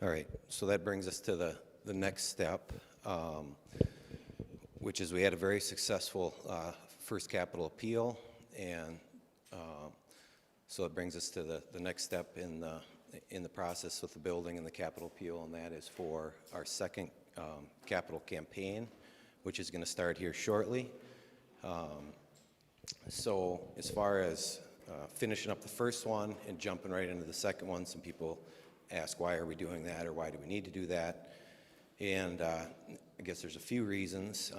All right, so that brings us to the next step, which is we had a very successful first capital appeal, and so it brings us to the next step in the process with the building and the capital appeal, and that is for our second capital campaign, which is going to start here shortly. So as far as finishing up the first one and jumping right into the second one, some people ask why are we doing that or why do we need to do that, and I guess there's a few reasons.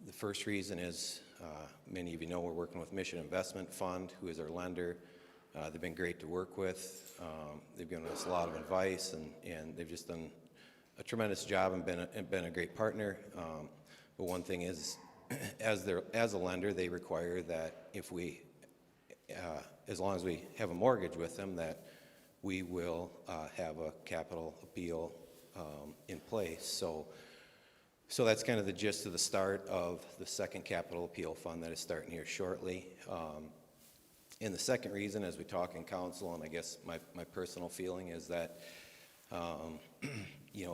The first reason is many of you know we're working with Mission Investment Fund, who is our lender. They've been great to work with. They've given us a lot of advice, and they've just done a tremendous job and been a great partner. But one thing is, as a lender, they require that if we, as long as we have a mortgage with them, that we will have a capital appeal in place. So that's kind of the gist of the start of the second capital appeal fund that is starting here shortly. And the second reason, as we talk in council, and I guess my personal feeling is that,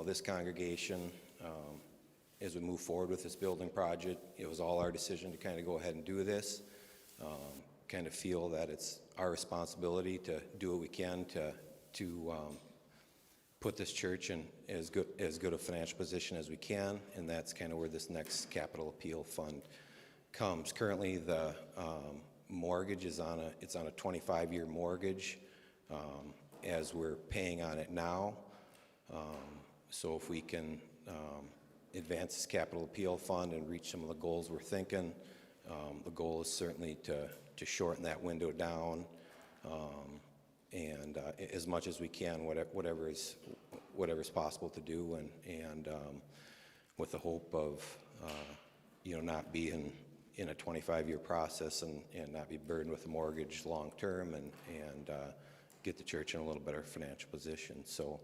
this congregation, as we move forward with this building project, it was all our decision to kind of go ahead and do this. Kind of feel that it's our responsibility to do what we can to put this church in as good a financial position as we can, and that's kind of where this next capital appeal fund comes. Currently, the mortgage is on a 25-year mortgage as we're paying on it now. So if we can advance this capital appeal fund and reach some of the goals we're thinking, the goal is certainly to shorten that window down, and as much as we can, whatever is possible to do, and with the hope of not being in a 25-year process and not be burdened with a mortgage long term, and get the church in a little better financial position. So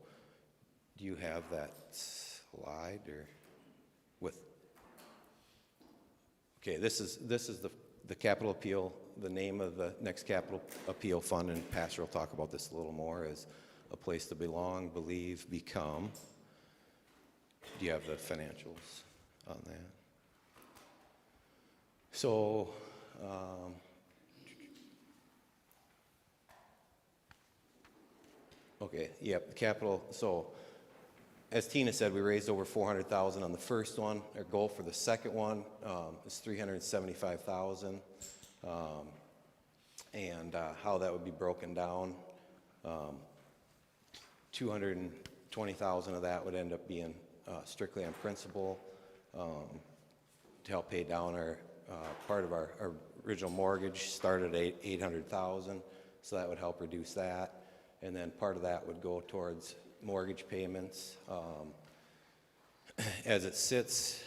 do you have that slide or with? Okay, this is the capital appeal. The name of the next capital appeal fund, and Pastor will talk about this a little more, is a place to belong, believe, become. Do you have the financials on that? So, the capital. So, as Tina said, we raised over $400,000 on the first one. Our goal for the second one is $375,000, and how that would be broken down. $220,000 of that would end up being strictly on principal to help pay down our part of our original mortgage. Started at $800,000, so that would help reduce that, and then part of that would go towards mortgage payments. As it sits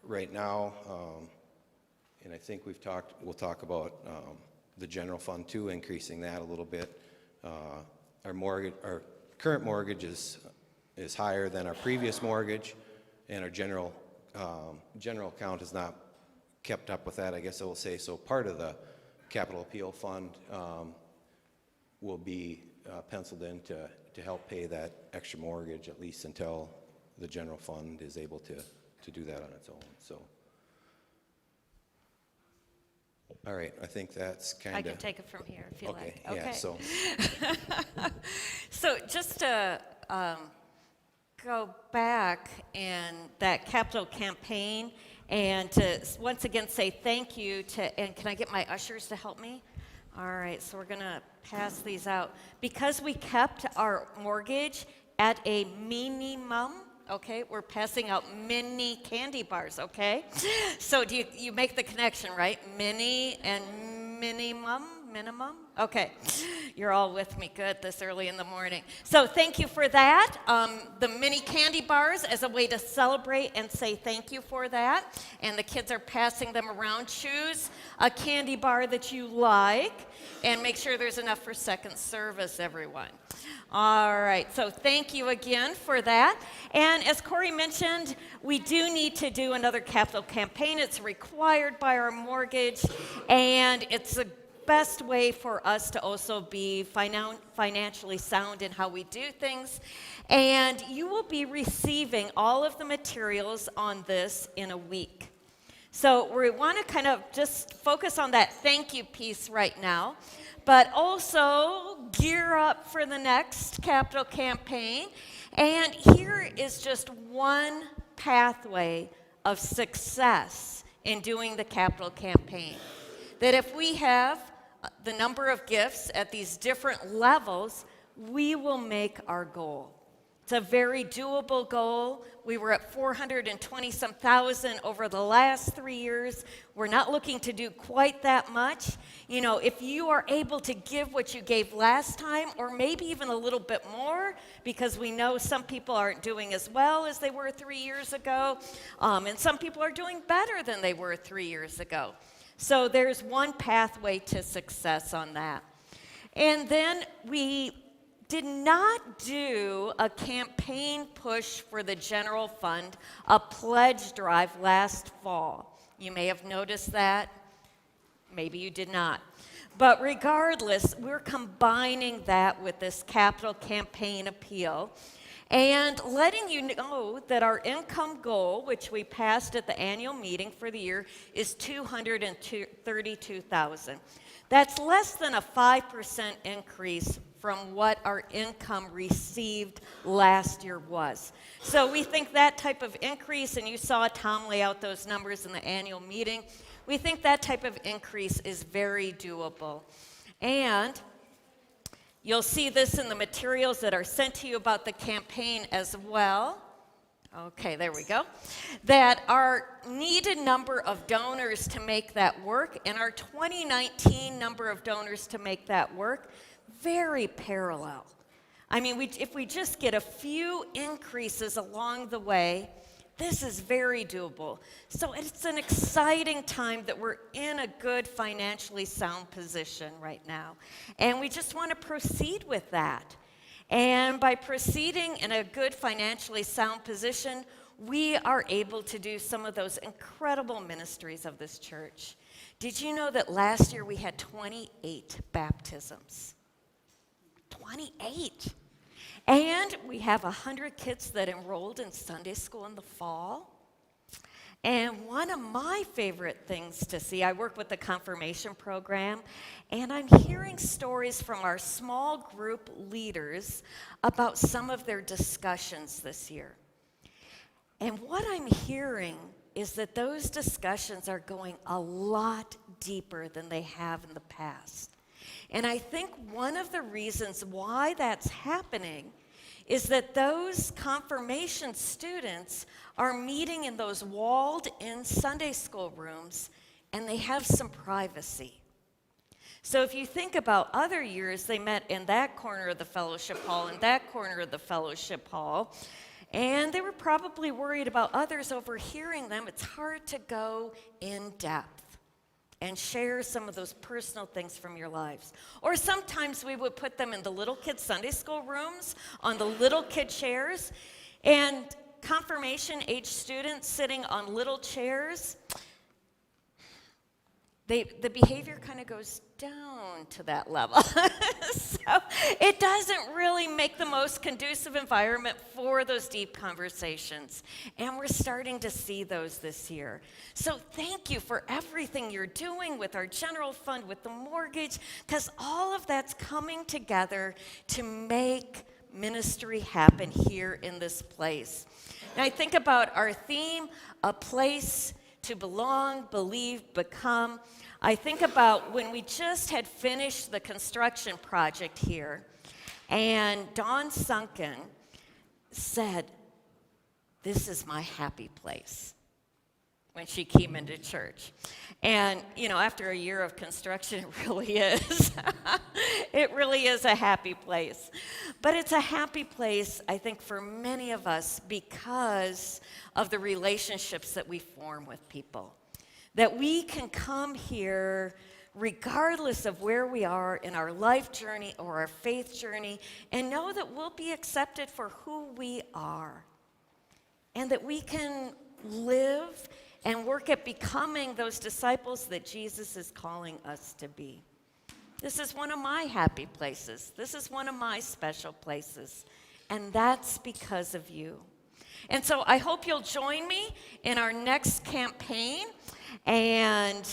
right now, and I think we'll talk about the general fund too, increasing that a little bit. Our current mortgage is higher than our previous mortgage, and our general account has not kept up with that, I guess I will say. So part of the capital appeal fund will be penciled in to help pay that extra mortgage, at least until the general fund is able to do that on its own. So, all right, I think that's kind of. I can take it from here if you like. Okay. Yeah. So. So just to go back in that capital campaign, and to once again say thank you and can I get my ushers to help me? All right, so we're going to pass these out. Because we kept our mortgage at a minimum, okay, we're passing out mini candy bars, okay? So do you make the connection, right? Mini and minimum? Okay, you're all with me. Good, this early in the morning. So thank you for that. The mini candy bars as a way to celebrate and say thank you for that. And the kids are passing them around. Choose a candy bar that you like and make sure there's enough for second service, everyone. All right, so thank you again for that. And as Corey mentioned, we do need to do another capital campaign. It's required by our mortgage, and it's a best way for us to also be financially sound in how we do things. And you will be receiving all of the materials on this in a week. So we want to kind of just focus on that thank you piece right now, but also gear up for the next capital campaign. And here is just one pathway of success in doing the capital campaign. That if we have the number of gifts at these different levels, we will make our goal. It's a very doable goal. We were at 420-some thousand over the last 3 years. We're not looking to do quite that much. You know, if you are able to give what you gave last time, or maybe even a little bit more, because we know some people aren't doing as well as they were 3 years ago, and some people are doing better than they were 3 years ago. So there's one pathway to success on that. And then we did not do a campaign push for the general fund, a pledge drive last fall. You may have noticed that. Maybe you did not. But regardless, we're combining that with this capital campaign appeal and letting you know that our income goal, which we passed at the annual meeting for the year, is $232,000. That's less than a 5% increase from what our income received last year was. So we think that type of increase, and you saw Tom lay out those numbers in the annual meeting, we think that type of increase is very doable. And you'll see this in the materials that are sent to you about the campaign as well. Okay, there we go. That our needed number of donors to make that work and our 2019 number of donors to make that work, very parallel. I mean, if we just get a few increases along the way, this is very doable. So it's an exciting time that we're in a good financially sound position right now. And we just want to proceed with that. And by proceeding in a good financially sound position, we are able to do some of those incredible ministries of this church. Did you know that last year we had 28 baptisms? 28. And we have 100 kids that enrolled in Sunday school in the fall. And one of my favorite things to see, I work with the confirmation program, and I'm hearing stories from our small group leaders about some of their discussions this year. And what I'm hearing is that those discussions are going a lot deeper than they have in the past. And I think one of the reasons why that's happening is that those confirmation students are meeting in those walled-in Sunday school rooms, and they have some privacy. So if you think about other years, they met in that corner of the fellowship hall, in that corner of the fellowship hall, and they were probably worried about others overhearing them. It's hard to go in depth and share some of those personal things from your lives. Or sometimes we would put them in the little kid Sunday school rooms, on the little kid chairs, and confirmation age students sitting on little chairs, the behavior kind of goes down to that level. So it doesn't really make the most conducive environment for those deep conversations. And we're starting to see those this year. So thank you for everything you're doing with our general fund, with the mortgage, because all of that's coming together to make ministry happen here in this place. And I think about our theme, a place to belong, believe, become. I think about when we just had finished the construction project here, and Dawn Sunken said, "This is my happy place," when she came into church. And, you know, after a year of construction, it really is. It really is a happy place. But it's a happy place, I think, for many of us because of the relationships that we form with people. That we can come here regardless of where we are in our life journey or our faith journey and know that we'll be accepted for who we are. And that we can live and work at becoming those disciples that Jesus is calling us to be. This is one of my happy places. This is one of my special places. And that's because of you. And so I hope you'll join me in our next campaign. And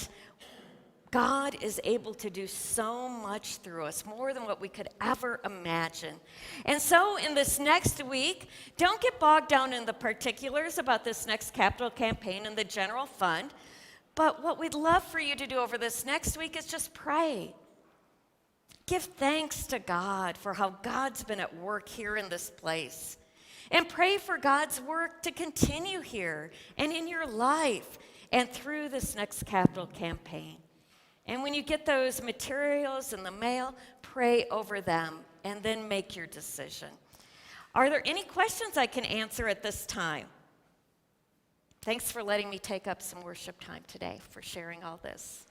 God is able to do so much through us, more than what we could ever imagine. And so in this next week, don't get bogged down in the particulars about this next capital campaign and the general fund. But what we'd love for you to do over this next week is just pray. Give thanks to God for how God's been at work here in this place. And pray for God's work to continue here and in your life and through this next capital campaign. And when you get those materials in the mail, pray over them and then make your decision. Are there any questions I can answer at this time? Thanks for letting me take up some worship time today, for sharing all this.